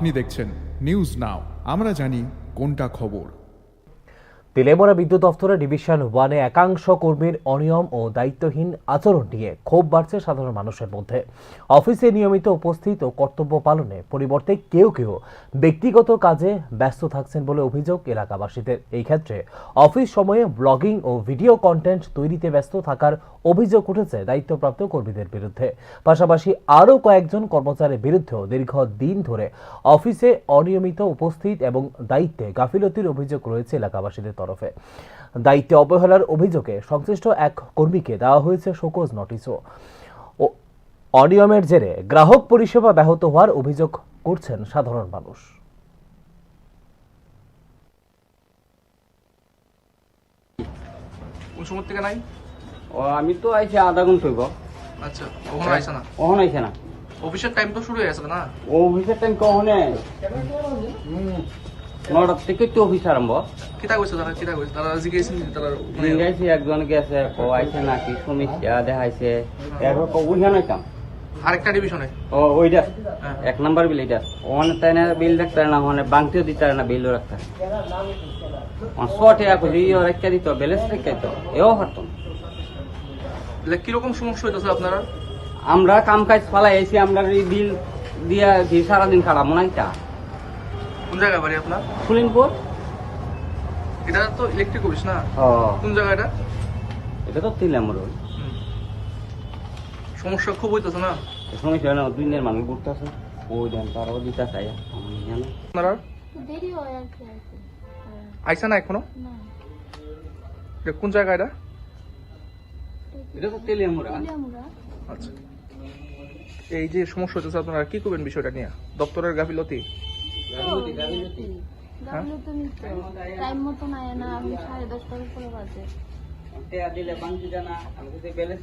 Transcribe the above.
আপনি দেখছেন news now, আমরা জানি কোনটা খবর। তেলেমরা বিদ্যুৎ দফতরের ডিভিশন 1-এ একাংশ কর্মীর অনিয়ম ও দায়িত্বহীন আচরণ নিয়ে ক্ষোভ বাড়ছে সাধারণ মানুষের মধ্যে। অফিসে নিয়মিত উপস্থিত ও কর্তব্য পালনে পরিবর্তে কেউ কেউ ব্যক্তিগত কাজে ব্যস্ত থাকছেন বলে অভিযোগ এলাকাবাসীদের। এই ক্ষেত্রে অফিস সময়ে ব্লগিং ও ভিডিও কন্টেন্ট তৈরিতে ব্যস্ত থাকার অভিযোগ উঠেছে দায়িত্বপ্রাপ্ত কর্মীদের বিরুদ্ধে। পাশাপাশি আরও কয়েকজন কর্মচারীর বিরুদ্ধেও দীর্ঘদিন ধরে অফিসে অনিয়মিত উপস্থিত এবং দায়িত্বে গাফিলতির অভিযোগ রয়েছে এলাকাবাসীদের তরফে। দায়িত্বে অবহেলার অভিযোগে সংশ্লিষ্ট এক কর্মীকে দেওয়া হয়েছে শোকজ নোটিশও। অনিয়মের জেরে গ্রাহক পরিষেবা ব্যাহত হওয়ার অভিযোগ করছেন সাধারণ মানুষ। কোন সময় থেকে নাই? ও আমি তো আইছি আধা ঘন্টা হইব। আচ্ছা, ওখানে আইছে না? ওখানে আইছে না। অফিসের টাইম তো শুরু হয়ে গেছে না? ও অফিসের টাইম কখনে 9টা থেকে তো অফিস আরম্ভ। কিতা কইছে তারা জিজ্ঞেসেন তারা জিজ্ঞাসি একজন গেছে ও আইছে নাকি সমস্যা দেখাইছে এরপর কবুঝা নাইতাম আরেকটা ডিভিশনে ও ওইটা 1 নাম্বার বিল এটা ওখানে তাই না বিল রাখতে না ওখানে বাংতিও দিতে না বিলও রাখতে 500 টাকা করে ইও রাখতে দিত ব্যালেন্স রাখতে তো এও হতো কিরকম সমস্যা হইতেছে আপনারা? আমরা কাম কাজ ফালাই আইছি আমরা এই বিল দিয়া সারাদিন খারাপ না এটা। কোন জায়গায় বাড়ি আপনার? ফুলিনপুর। এটা তো ইলেকট্রিক অফিস না? কোন জায়গা এটা? এটা তো তেলেমরা। সমস্যা খুব হইতেছে না? সমস্যা না, 2 দিনের মানুষ ঘুরতে আছে ওই দেন তারাও দিতে চাই আপনারা দেরি হয় আর কি আইসা না এখনো? না এটা কোন জায়গা এটা? এটা তো তেলেমরা। আমরা আচ্ছা, এই যে সমস্যা হচ্ছে আপনারা কি করবেন বিষয়টা নিয়ে? দপ্তরের গাফিলতি? গাবিলো তো নিতে টাইম মতো নাই না, আমি 10:30টার উপরে বাজে। দিলে 5 জানা আমি ব্যালেন্স